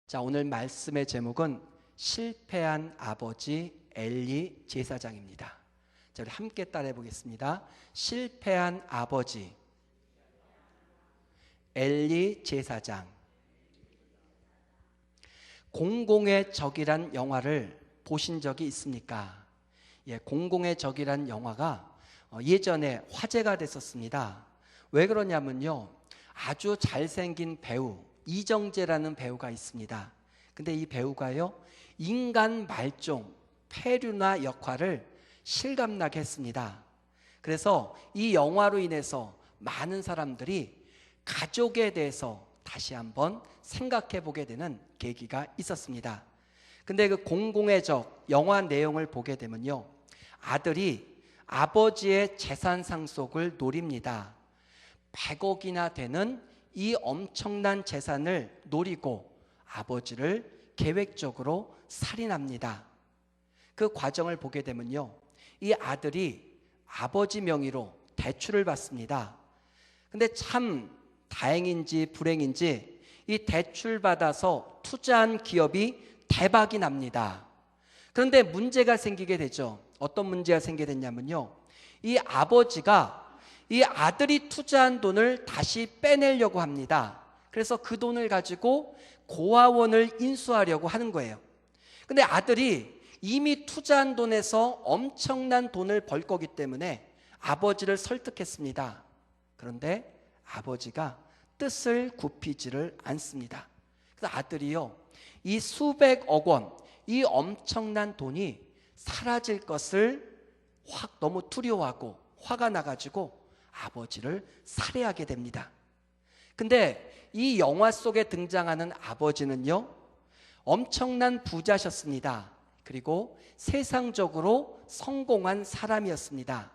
자, 오늘 말씀의 제목은 실패한 아버지 엘리 제사장입니다. 자, 우리 함께 따라해 보겠습니다. 실패한 아버지 엘리 제사장. 공공의 적이란 영화를 보신 적이 있습니까? 공공의 적이란 영화가 예전에 화제가 됐었습니다. 왜 그러냐면요, 아주 잘생긴 배우 이정재라는 배우가 있습니다. 근데 이 배우가요, 인간 말종 페류나 역할을 실감나게 했습니다. 그래서 이 영화로 인해서 많은 사람들이 가족에 대해서 다시 한번 생각해 보게 되는 계기가 있었습니다. 근데 그 공공의 적 영화 내용을 보게 되면요, 아들이 아버지의 재산 상속을 노립니다. 100억이나 되는 이 엄청난 재산을 노리고 아버지를 계획적으로 살인합니다. 그 과정을 보게 되면요, 이 아들이 아버지 명의로 대출을 받습니다. 근데 참 다행인지 불행인지 이 대출 받아서 투자한 기업이 대박이 납니다. 그런데 문제가 생기게 되죠. 어떤 문제가 생기게 됐냐면요, 이 아버지가 이 아들이 투자한 돈을 다시 빼내려고 합니다. 그래서 그 돈을 가지고 고아원을 인수하려고 하는 거예요. 근데 아들이 이미 투자한 돈에서 엄청난 돈을 벌 거기 때문에 아버지를 설득했습니다. 그런데 아버지가 뜻을 굽히지를 않습니다. 그래서 아들이요, 이 수백억 원, 이 엄청난 돈이 사라질 것을 너무 두려워하고 화가 나가지고 아버지를 살해하게 됩니다. 근데 이 영화 속에 등장하는 아버지는요, 엄청난 부자셨습니다. 그리고 세상적으로 성공한 사람이었습니다.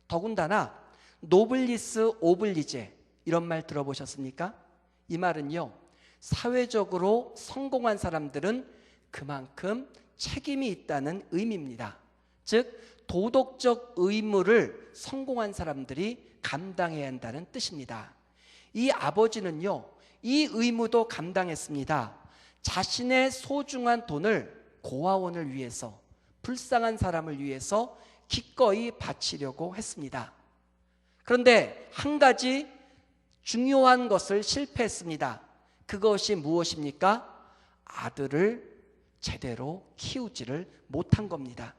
더군다나 노블리스 오블리제, 이런 말 들어보셨습니까? 이 말은요, 사회적으로 성공한 사람들은 그만큼 책임이 있다는 의미입니다. 즉 도덕적 의무를 성공한 사람들이 감당해야 한다는 뜻입니다. 이 아버지는요, 이 의무도 감당했습니다. 자신의 소중한 돈을 고아원을 위해서, 불쌍한 사람을 위해서 기꺼이 바치려고 했습니다. 그런데 한 가지 중요한 것을 실패했습니다. 그것이 무엇입니까? 아들을 제대로 키우지를 못한 겁니다.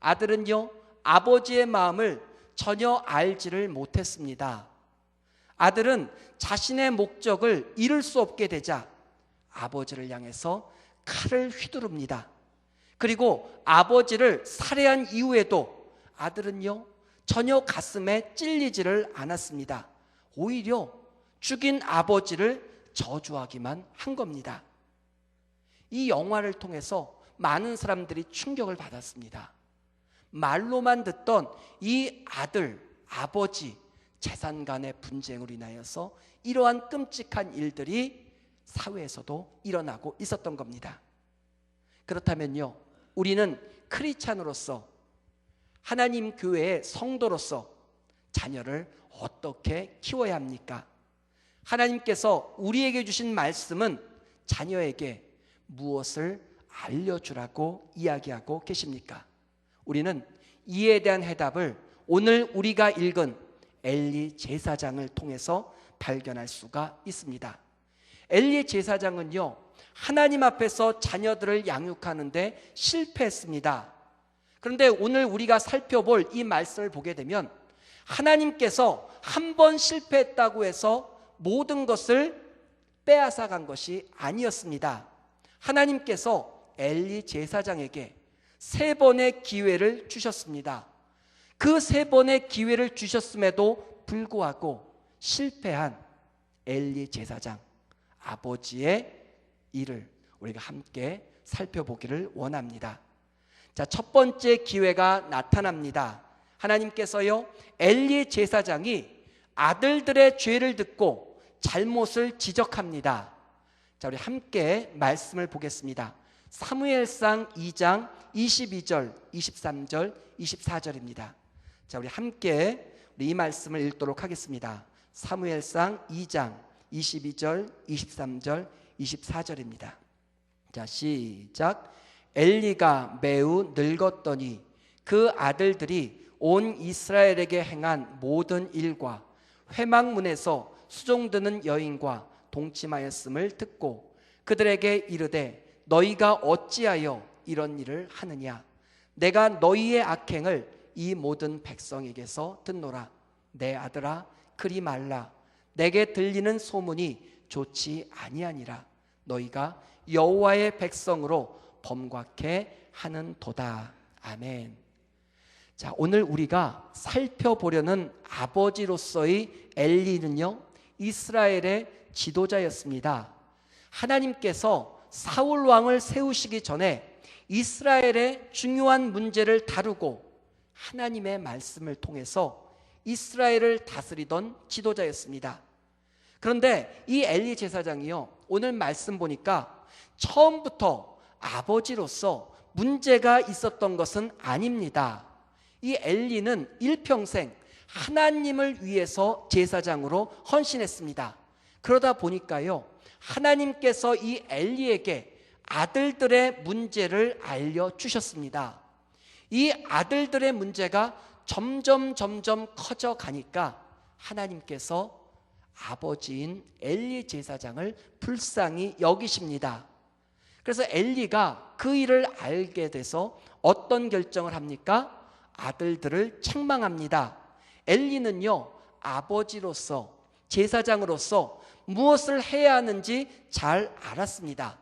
아들은요, 아버지의 마음을 전혀 알지를 못했습니다. 아들은 자신의 목적을 이룰 수 없게 되자 아버지를 향해서 칼을 휘두릅니다. 그리고 아버지를 살해한 이후에도 아들은요, 전혀 가슴에 찔리지를 않았습니다. 오히려 죽인 아버지를 저주하기만 한 겁니다. 이 영화를 통해서 많은 사람들이 충격을 받았습니다. 말로만 듣던 이 아들, 아버지 재산 간의 분쟁으로 인하여서 이러한 끔찍한 일들이 사회에서도 일어나고 있었던 겁니다. 그렇다면요, 우리는 크리스찬으로서, 하나님 교회의 성도로서 자녀를 어떻게 키워야 합니까? 하나님께서 우리에게 주신 말씀은 자녀에게 무엇을 알려주라고 이야기하고 계십니까? 우리는 이에 대한 해답을 오늘 우리가 읽은 엘리 제사장을 통해서 발견할 수가 있습니다. 엘리 제사장은요, 하나님 앞에서 자녀들을 양육하는데 실패했습니다. 그런데 오늘 우리가 살펴볼 이 말씀을 보게 되면 하나님께서 한 번 실패했다고 해서 모든 것을 빼앗아간 것이 아니었습니다. 하나님께서 엘리 제사장에게 3번의 기회를 주셨습니다. 그 3번의 기회를 주셨음에도 불구하고 실패한 엘리 제사장, 아버지의 일을 우리가 함께 살펴보기를 원합니다. 자, 첫 번째 기회가 나타납니다. 하나님께서요, 엘리 제사장이 아들들의 죄를 듣고 잘못을 지적합니다. 자, 우리 함께 말씀을 보겠습니다. 사무엘상 2장 22절, 23절, 24절입니다. 자, 우리 함께 이 말씀을 읽도록 하겠습니다. 사무엘상 2장 22절, 23절, 24절입니다. 자, 시작. 엘리가 매우 늙었더니 그 아들들이 온 이스라엘에게 행한 모든 일과 회막문에서 수종드는 여인과 동침하였음을 듣고 그들에게 이르되 너희가 어찌하여 이런 일을 하느냐? 내가 너희의 악행을 이 모든 백성에게서 듣노라. 내 아들아, 그리 말라. 내게 들리는 소문이 좋지 아니하니라. 너희가 여호와의 백성으로 범곽해 하는도다. 아멘. 자, 오늘 우리가 살펴보려는 아버지로서의 엘리는요, 이스라엘의 지도자였습니다. 하나님께서 사울 왕을 세우시기 전에 이스라엘의 중요한 문제를 다루고 하나님의 말씀을 통해서 이스라엘을 다스리던 지도자였습니다. 그런데 이 엘리 제사장이요, 오늘 말씀 보니까 처음부터 아버지로서 문제가 있었던 것은 아닙니다. 이 엘리는 일평생 하나님을 위해서 제사장으로 헌신했습니다. 그러다 보니까요, 하나님께서 이 엘리에게 아들들의 문제를 알려주셨습니다. 이 아들들의 문제가 점점 커져 가니까 하나님께서 아버지인 엘리 제사장을 불쌍히 여기십니다. 그래서 엘리가 그 일을 알게 돼서 어떤 결정을 합니까? 아들들을 책망합니다. 엘리는요, 아버지로서, 제사장으로서 무엇을 해야 하는지 잘 알았습니다.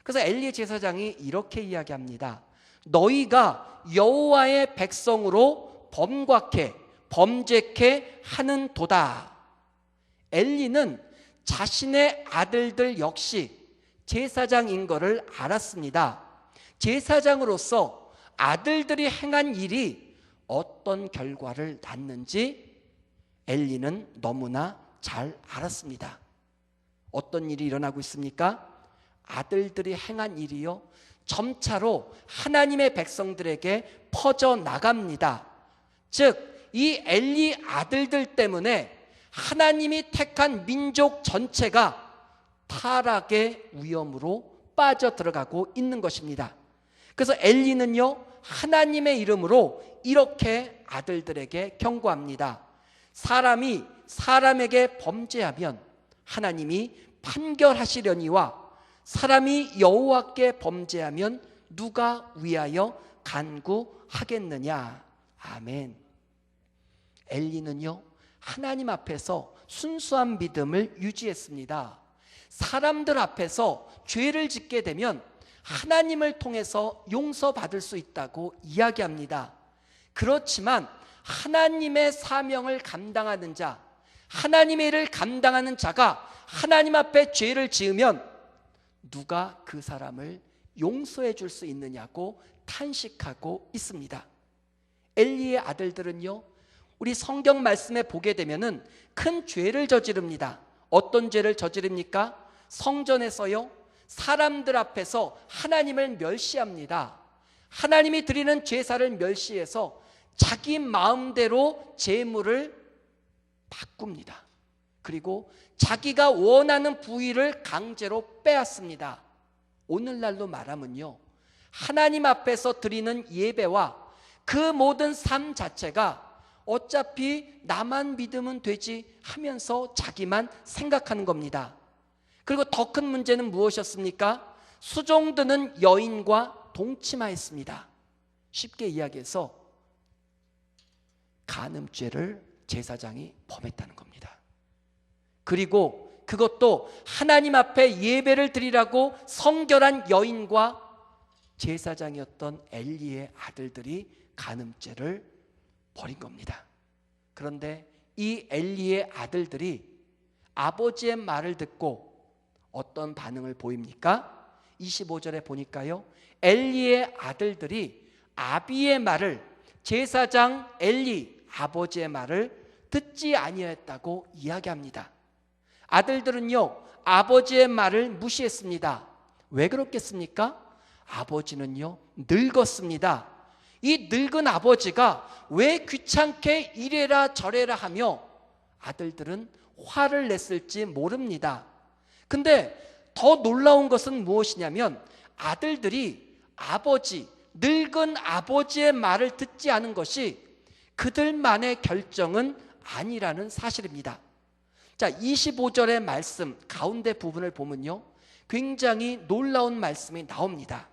그래서 엘리 제사장이 이렇게 이야기합니다. 너희가 여호와의 백성으로 범곽해 범죄케 하는도다. 엘리는 자신의 아들들 역시 제사장인 것을 알았습니다. 제사장으로서 아들들이 행한 일이 어떤 결과를 낳는지 엘리는 너무나 잘 알았습니다. 어떤 일이 일어나고 있습니까? 아들들이 행한 일이요, 점차로 하나님의 백성들에게 퍼져나갑니다. 즉, 이 엘리 아들들 때문에 하나님이 택한 민족 전체가 타락의 위험으로 빠져들어가고 있는 것입니다. 그래서 엘리는요, 하나님의 이름으로 이렇게 아들들에게 경고합니다. 사람이 사람에게 범죄하면 하나님이 판결하시려니와 사람이 여호와께 범죄하면 누가 위하여 간구하겠느냐. 아멘. 엘리는요, 하나님 앞에서 순수한 믿음을 유지했습니다. 사람들 앞에서 죄를 짓게 되면 하나님을 통해서 용서받을 수 있다고 이야기합니다. 그렇지만 하나님의 사명을 감당하는 자, 하나님의 일을 감당하는 자가 하나님 앞에 죄를 지으면 누가 그 사람을 용서해 줄 수 있느냐고 탄식하고 있습니다. 엘리의 아들들은요, 우리 성경 말씀에 보게 되면은 큰 죄를 저지릅니다. 어떤 죄를 저지릅니까? 성전에서요, 사람들 앞에서 하나님을 멸시합니다. 하나님이 드리는 제사를 멸시해서 자기 마음대로 제물을 바꿉니다. 그리고 자기가 원하는 부위를 강제로 빼앗습니다. 오늘날로 말하면요, 하나님 앞에서 드리는 예배와 그 모든 삶 자체가 어차피 나만 믿으면 되지 하면서 자기만 생각하는 겁니다. 그리고 더 큰 문제는 무엇이었습니까? 수종드는 여인과 동침하였습니다. 쉽게 이야기해서 간음죄를 제사장이 범했다는 겁니다. 그리고 그것도 하나님 앞에 예배를 드리라고 성결한 여인과 제사장이었던 엘리의 아들들이 간음죄를 벌인 겁니다. 그런데 이 엘리의 아들들이 아버지의 말을 듣고 어떤 반응을 보입니까? 25절에 보니까요, 엘리의 아들들이 아비의 말을, 제사장 엘리 아버지의 말을 듣지 아니하였다고 이야기합니다. 아들들은요, 아버지의 말을 무시했습니다. 왜 그렇겠습니까? 아버지는요, 늙었습니다. 이 늙은 아버지가 왜 귀찮게 이래라 저래라 하며 아들들은 화를 냈을지 모릅니다. 근데 더 놀라운 것은 무엇이냐면 아들들이 늙은 아버지의 말을 듣지 않은 것이 그들만의 결정은 아니라는 사실입니다. 자, 25절의 말씀 가운데 부분을 보면요, 굉장히 놀라운 말씀이 나옵니다.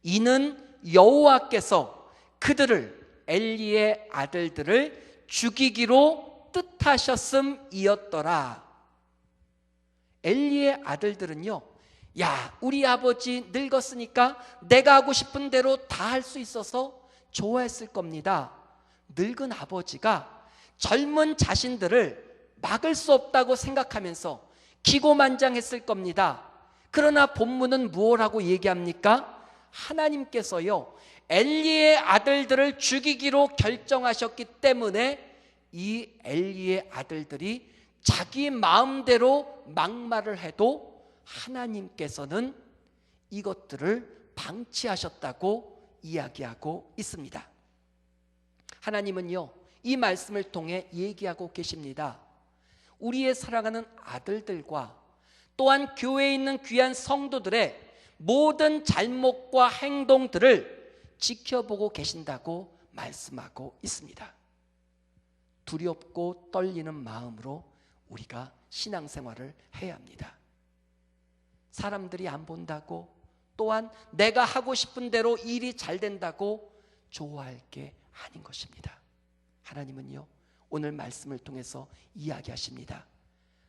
이는 여호와께서 그들을, 엘리의 아들들을 죽이기로 뜻하셨음이었더라. 엘리의 아들들은요, 야, 우리 아버지 늙었으니까 내가 하고 싶은 대로 다 할 수 있어서 좋아했을 겁니다. 늙은 아버지가 젊은 자신들을 막을 수 없다고 생각하면서 기고만장했을 겁니다. 그러나 본문은 무엇라고 얘기합니까? 하나님께서요, 엘리의 아들들을 죽이기로 결정하셨기 때문에 이 엘리의 아들들이 자기 마음대로 막말을 해도 하나님께서는 이것들을 방치하셨다고 이야기하고 있습니다. 하나님은요, 이 말씀을 통해 얘기하고 계십니다. 우리의 사랑하는 아들들과 또한 교회에 있는 귀한 성도들의 모든 잘못과 행동들을 지켜보고 계신다고 말씀하고 있습니다. 두렵고 떨리는 마음으로 우리가 신앙생활을 해야 합니다. 사람들이 안 본다고, 또한 내가 하고 싶은 대로 일이 잘 된다고 좋아할 게 아닌 것입니다. 하나님은요, 오늘 말씀을 통해서 이야기하십니다.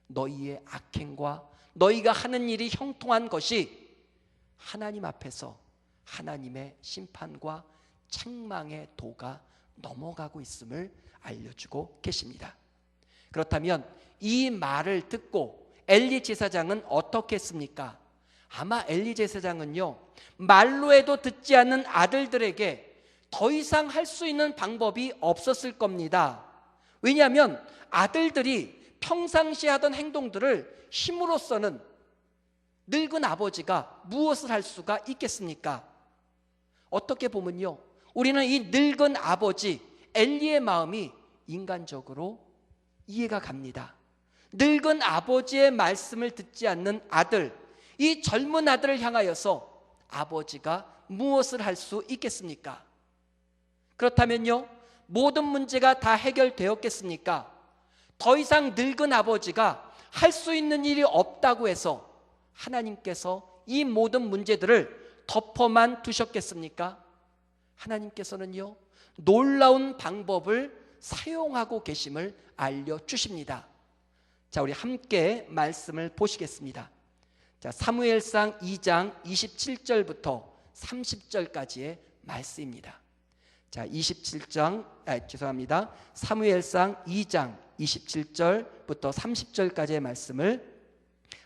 너희의 악행과 너희가 하는 일이 형통한 것이 하나님 앞에서 하나님의 심판과 책망의 도가 넘어가고 있음을 알려주고 계십니다. 그렇다면 이 말을 듣고 엘리 제사장은 어떻게 했습니까? 아마 엘리 제사장은요, 말로 해도 듣지 않는 아들들에게 더 이상 할 수 있는 방법이 없었을 겁니다. 왜냐하면 아들들이 평상시에 하던 행동들을 힘으로써는 늙은 아버지가 무엇을 할 수가 있겠습니까? 어떻게 보면요, 우리는 이 늙은 아버지 엘리의 마음이 인간적으로 이해가 갑니다. 늙은 아버지의 말씀을 듣지 않는 아들, 이 젊은 아들을 향하여서 아버지가 무엇을 할 수 있겠습니까? 그렇다면요, 모든 문제가 다 해결되었겠습니까? 더 이상 늙은 아버지가 할 수 있는 일이 없다고 해서 하나님께서 이 모든 문제들을 덮어만 두셨겠습니까? 하나님께서는요, 놀라운 방법을 사용하고 계심을 알려주십니다. 자, 우리 함께 말씀을 보시겠습니다. 자, 사무엘상 2장 27절부터 30절까지의 말씀입니다. 자, 사무엘상 2장 27절부터 30절까지의 말씀을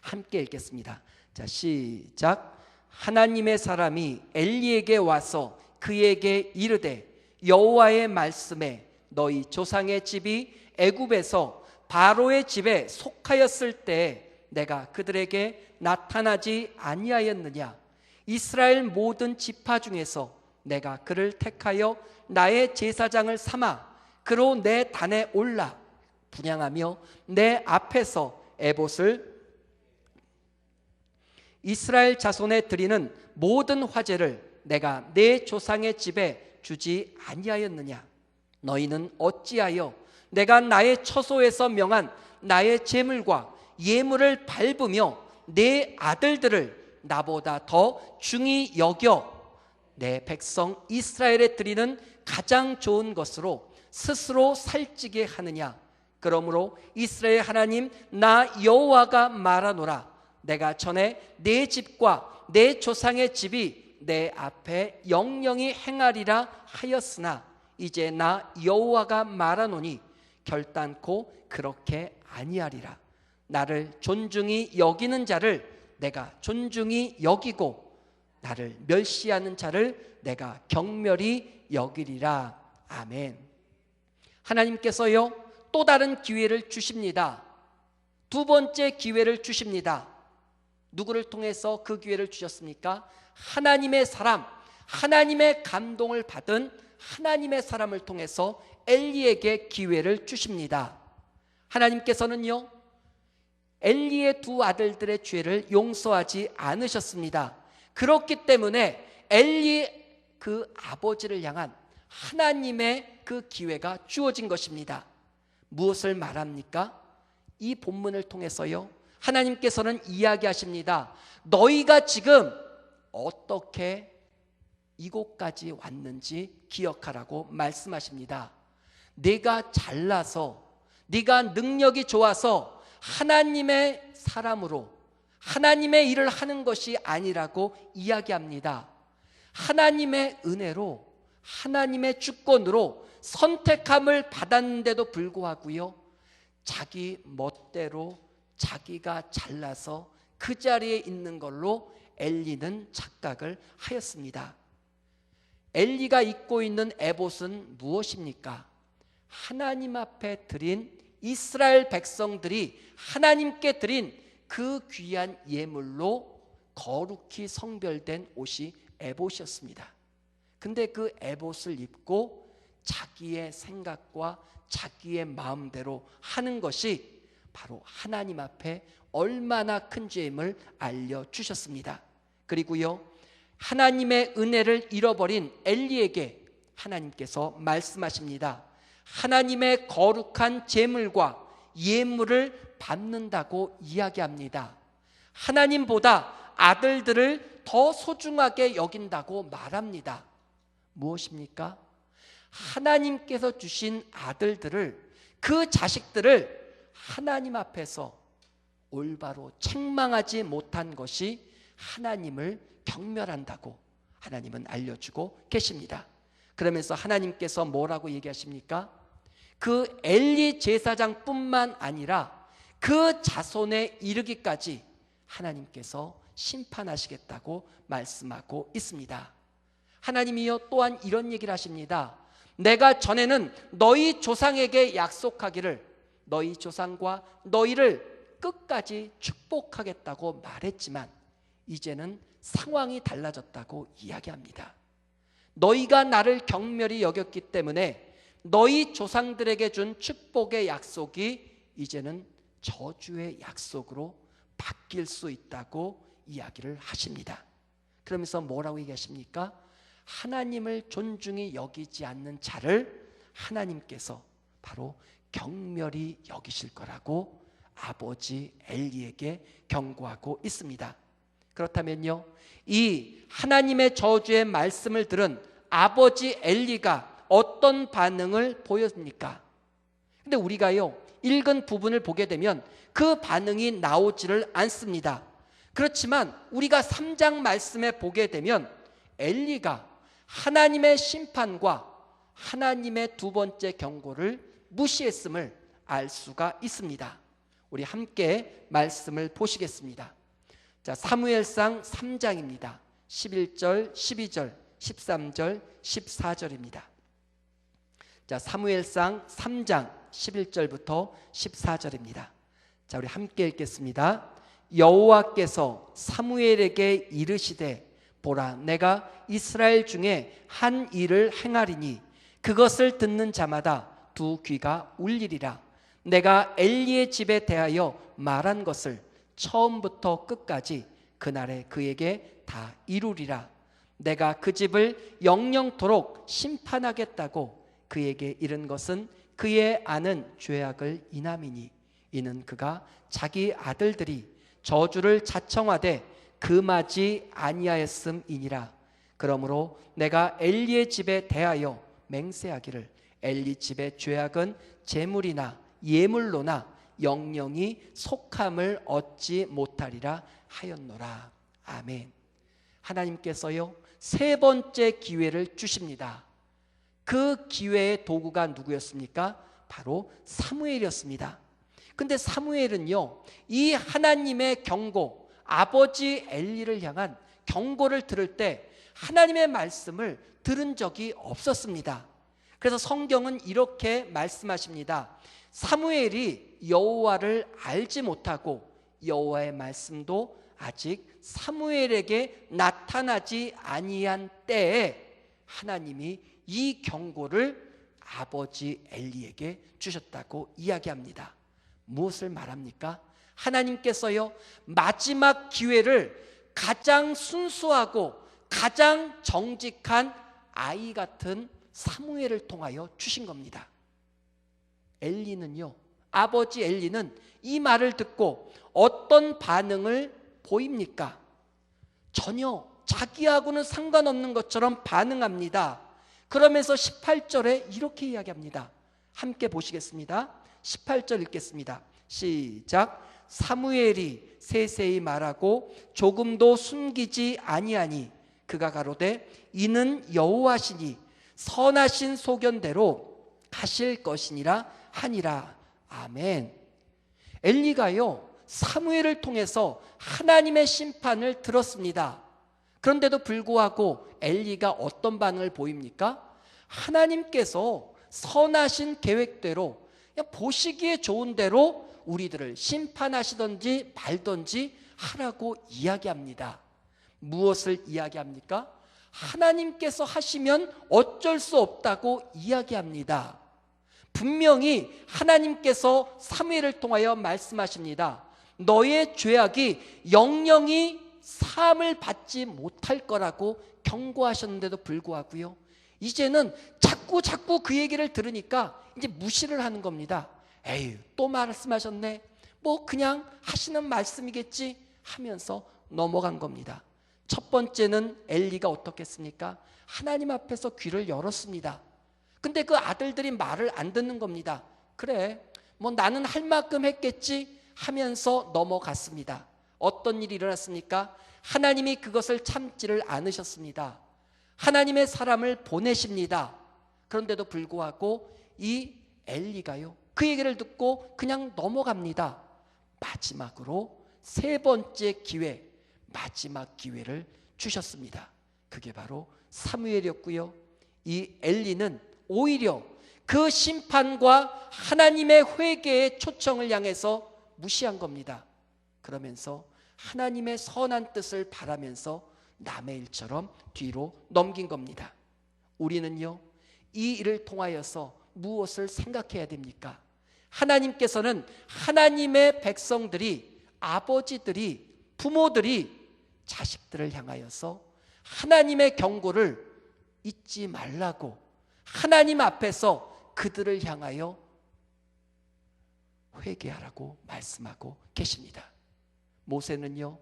함께 읽겠습니다. 자, 시작. 하나님의 사람이 엘리에게 와서 그에게 이르되, 여호와의 말씀에 너희 조상의 집이 애굽에서 바로의 집에 속하였을 때 내가 그들에게 나타나지 아니하였느냐? 이스라엘 모든 지파 중에서 내가 그를 택하여 나의 제사장을 삼아 그로 내 단에 올라 분향하며 내 앞에서 에봇을 이스라엘 자손에 드리는 모든 화제를 내가 내 조상의 집에 주지 아니하였느냐? 너희는 어찌하여 내가 나의 처소에서 명한 나의 제물과 예물을 밟으며 내 아들들을 나보다 더 중히 여겨 내 백성 이스라엘에 드리는 가장 좋은 것으로 스스로 살찌게 하느냐? 그러므로 이스라엘 하나님 나 여호와가 말하노라. 내가 전에 내 집과 내 조상의 집이 내 앞에 영영히 행하리라 하였으나 이제 나 여호와가 말하노니 결단코 그렇게 아니하리라. 나를 존중히 여기는 자를 내가 존중히 여기고 나를 멸시하는 자를 내가 경멸히 여기리라. 아멘. 하나님께서요, 또 다른 기회를 주십니다. 두 번째 기회를 주십니다. 누구를 통해서 그 기회를 주셨습니까? 하나님의 사람, 하나님의 감동을 받은 하나님의 사람을 통해서 엘리에게 기회를 주십니다. 하나님께서는요, 엘리의 두 아들들의 죄를 용서하지 않으셨습니다. 그렇기 때문에 엘리 그 아버지를 향한 하나님의 그 기회가 주어진 것입니다. 무엇을 말합니까? 이 본문을 통해서요, 하나님께서는 이야기하십니다. 너희가 지금 어떻게 이곳까지 왔는지 기억하라고 말씀하십니다. 네가 잘나서, 네가 능력이 좋아서 하나님의 사람으로 하나님의 일을 하는 것이 아니라고 이야기합니다. 하나님의 은혜로, 하나님의 주권으로 선택함을 받았는데도 불구하고요, 자기 멋대로 자기가 잘나서 그 자리에 있는 걸로 엘리는 착각을 하였습니다. 엘리가 입고 있는 에봇은 무엇입니까? 하나님 앞에 드린, 이스라엘 백성들이 하나님께 드린 그 귀한 예물로 거룩히 성별된 옷이 에봇이었습니다. 근데 그 에봇을 입고 자기의 생각과 자기의 마음대로 하는 것이 바로 하나님 앞에 얼마나 큰 죄임을 알려주셨습니다. 그리고요, 하나님의 은혜를 잃어버린 엘리에게 하나님께서 말씀하십니다. 하나님의 거룩한 제물과 예물을 받는다고 이야기합니다. 하나님보다 아들들을 더 소중하게 여긴다고 말합니다. 무엇입니까? 하나님께서 주신 아들들을, 그 자식들을 하나님 앞에서 올바로 책망하지 못한 것이 하나님을 경멸한다고 하나님은 알려주고 계십니다. 그러면서 하나님께서 뭐라고 얘기하십니까? 그 엘리 제사장뿐만 아니라 그 자손에 이르기까지 하나님께서 심판하시겠다고 말씀하고 있습니다. 하나님이요 또한 이런 얘기를 하십니다. 내가 전에는 너희 조상에게 약속하기를 너희 조상과 너희를 끝까지 축복하겠다고 말했지만 이제는 상황이 달라졌다고 이야기합니다. 너희가 나를 경멸히 여겼기 때문에 너희 조상들에게 준 축복의 약속이 이제는 저주의 약속으로 바뀔 수 있다고 이야기를 하십니다. 그러면서 뭐라고 얘기하십니까? 하나님을 존중히 여기지 않는 자를 하나님께서 바로 경멸히 여기실 거라고 아버지 엘리에게 경고하고 있습니다. 그렇다면요, 이 하나님의 저주의 말씀을 들은 아버지 엘리가 어떤 반응을 보였습니까? 근데 우리가요, 읽은 부분을 보게 되면 그 반응이 나오지를 않습니다. 그렇지만 우리가 3장 말씀에 보게 되면 엘리가 하나님의 심판과 하나님의 두 번째 경고를 무시했음을 알 수가 있습니다. 우리 함께 말씀을 보시겠습니다. 자, 사무엘상 3장입니다. 11절, 12절, 13절, 14절입니다. 자, 사무엘상 3장 11절부터 14절입니다. 자, 우리 함께 읽겠습니다. 여호와께서 사무엘에게 이르시되 보라, 내가 이스라엘 중에 한 일을 행하리니 그것을 듣는 자마다 두 귀가 울리리라. 내가 엘리의 집에 대하여 말한 것을 처음부터 끝까지 그날에 그에게 다 이루리라. 내가 그 집을 영영토록 심판하겠다고 그에게 이른 것은 그의 아는 죄악을 인함이니 이는 그가 자기 아들들이 저주를 자청하되 금하지 아니하였음이니라. 그러므로 내가 엘리의 집에 대하여 맹세하기를 엘리 집의 죄악은 재물이나 예물로나 영영이 속함을 얻지 못하리라 하였노라. 아멘. 하나님께서요 세 번째 기회를 주십니다. 그 기회의 도구가 누구였습니까? 바로 사무엘이었습니다. 근데 사무엘은요 이 하나님의 경고, 아버지 엘리를 향한 경고를 들을 때 하나님의 말씀을 들은 적이 없었습니다. 그래서 성경은 이렇게 말씀하십니다. 사무엘이 여호와를 알지 못하고 여호와의 말씀도 아직 사무엘에게 나타나지 아니한 때에 하나님이 이 경고를 아버지 엘리에게 주셨다고 이야기합니다. 무엇을 말합니까? 하나님께서요, 마지막 기회를 가장 순수하고 가장 정직한 아이 같은 사무엘을 통하여 주신 겁니다. 엘리는요, 아버지 엘리는 이 말을 듣고 어떤 반응을 보입니까? 전혀 자기하고는 상관없는 것처럼 반응합니다. 그러면서 18절에 이렇게 이야기합니다. 함께 보시겠습니다. 18절 읽겠습니다. 시작. 사무엘이 세세히 말하고 조금도 숨기지 아니하니 그가 가로되 이는 여호와시니 선하신 소견대로 하실 것이니라 하니라. 아멘. 엘리가요, 사무엘을 통해서 하나님의 심판을 들었습니다. 그런데도 불구하고 엘리가 어떤 반응을 보입니까? 하나님께서 선하신 계획대로 그냥 보시기에 좋은 대로 우리들을 심판하시든지 말든지 하라고 이야기합니다. 무엇을 이야기합니까? 하나님께서 하시면 어쩔 수 없다고 이야기합니다. 분명히 하나님께서 사무엘을 통하여 말씀하십니다. 너의 죄악이 영영이 사함을 받지 못할 거라고 경고하셨는데도 불구하고요, 이제는 자꾸 그 얘기를 들으니까 이제 무시를 하는 겁니다. 에휴, 또 말씀하셨네, 뭐 그냥 하시는 말씀이겠지 하면서 넘어간 겁니다. 첫 번째는 엘리가 어떻게 했습니까? 하나님 앞에서 귀를 열었습니다. 근데 그 아들들이 말을 안 듣는 겁니다. 그래, 뭐 나는 할 만큼 했겠지 하면서 넘어갔습니다. 어떤 일이 일어났습니까? 하나님이 그것을 참지를 않으셨습니다. 하나님의 사람을 보내십니다. 그런데도 불구하고 이 엘리가요, 그 얘기를 듣고 그냥 넘어갑니다. 마지막으로 세 번째 기회, 마지막 기회를 주셨습니다. 그게 바로 사무엘이었고요, 이 엘리는 오히려 그 심판과 하나님의 회개의 초청을 향해서 무시한 겁니다. 그러면서 하나님의 선한 뜻을 바라면서 남의 일처럼 뒤로 넘긴 겁니다. 우리는요, 이 일을 통하여서 무엇을 생각해야 됩니까? 하나님께서는 하나님의 백성들이, 아버지들이, 부모들이 자식들을 향하여서 하나님의 경고를 잊지 말라고 하나님 앞에서 그들을 향하여 회개하라고 말씀하고 계십니다. 모세는요,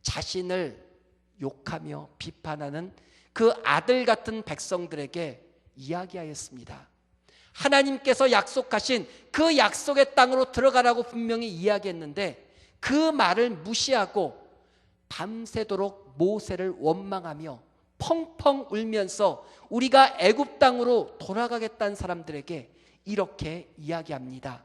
자신을 욕하며 비판하는 그 아들 같은 백성들에게 이야기하였습니다. 하나님께서 약속하신 그 약속의 땅으로 들어가라고 분명히 이야기했는데 그 말을 무시하고 밤새도록 모세를 원망하며 펑펑 울면서 우리가 애굽 땅으로 돌아가겠다는 사람들에게 이렇게 이야기합니다.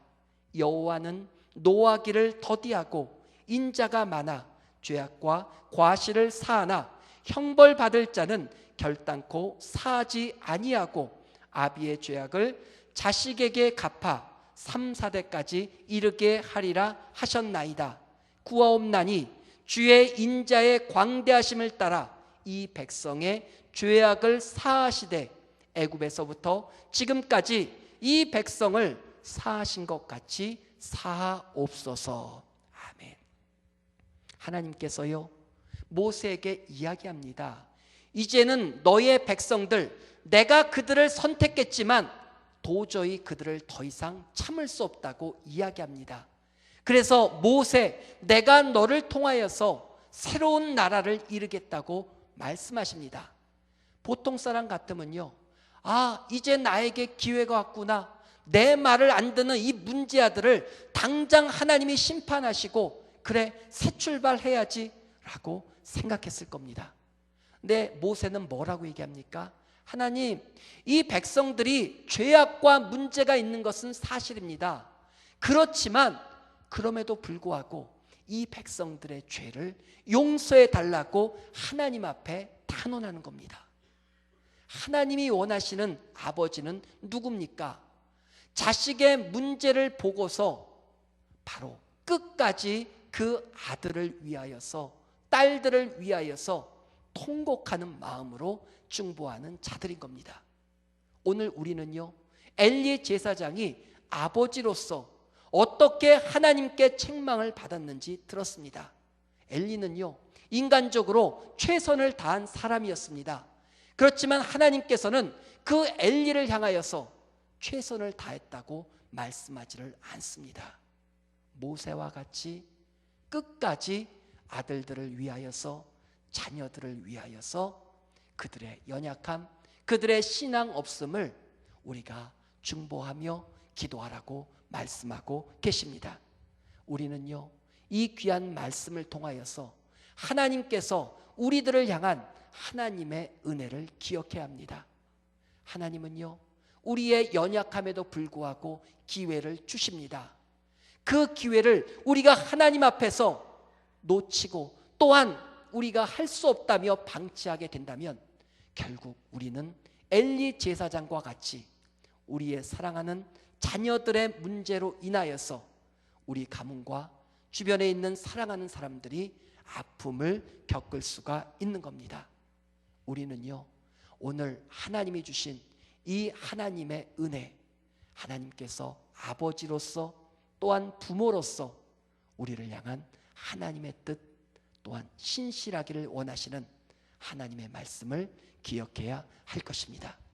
여호와는 노하기를 더디하고 인자가 많아 죄악과 과실을 사하나 형벌받을 자는 결단코 사하지 아니하고 아비의 죄악을 자식에게 갚아 3, 4대까지 이르게 하리라 하셨나이다. 구하옵나니 주의 인자의 광대하심을 따라 이 백성의 죄악을 사하시되 애굽에서부터 지금까지 이 백성을 사하신 것 같이 사하옵소서. 아멘. 하나님께서요, 모세에게 이야기합니다. 이제는 너의 백성들, 내가 그들을 선택했지만 도저히 그들을 더 이상 참을 수 없다고 이야기합니다. 그래서 모세, 내가 너를 통하여서 새로운 나라를 이루겠다고 말씀하십니다. 보통 사람 같으면요, 아, 이제 나에게 기회가 왔구나, 내 말을 안 듣는 이 문제아들을 당장 하나님이 심판하시고 그래, 새 출발해야지 라고 생각했을 겁니다. 근데 모세는 뭐라고 얘기합니까? 하나님, 이 백성들이 죄악과 문제가 있는 것은 사실입니다. 그렇지만 그럼에도 불구하고 이 백성들의 죄를 용서해 달라고 하나님 앞에 탄원하는 겁니다. 하나님이 원하시는 아버지는 누굽니까? 자식의 문제를 보고서 바로 끝까지 그 아들을 위하여서, 딸들을 위하여서 통곡하는 마음으로 중보하는 자들인 겁니다. 오늘 우리는요, 엘리 제사장이 아버지로서 어떻게 하나님께 책망을 받았는지 들었습니다. 엘리는요, 인간적으로 최선을 다한 사람이었습니다. 그렇지만 하나님께서는 그 엘리를 향하여서 최선을 다했다고 말씀하지를 않습니다. 모세와 같이 끝까지 아들들을 위하여서, 자녀들을 위하여서 그들의 연약함, 그들의 신앙 없음을 우리가 중보하며 기도하라고 말씀하고 계십니다. 우리는요, 이 귀한 말씀을 통하여서 하나님께서 우리들을 향한 하나님의 은혜를 기억해야 합니다. 하나님은요, 우리의 연약함에도 불구하고 기회를 주십니다. 그 기회를 우리가 하나님 앞에서 놓치고 또한 우리가 할 수 없다며 방치하게 된다면 결국 우리는 엘리 제사장과 같이 우리의 사랑하는 자녀들의 문제로 인하여서 우리 가문과 주변에 있는 사랑하는 사람들이 아픔을 겪을 수가 있는 겁니다. 우리는요, 오늘 하나님이 주신 이 하나님의 은혜, 하나님께서 아버지로서 또한 부모로서 우리를 향한 하나님의 뜻, 또한 신실하기를 원하시는 하나님의 말씀을 기억해야 할 것입니다.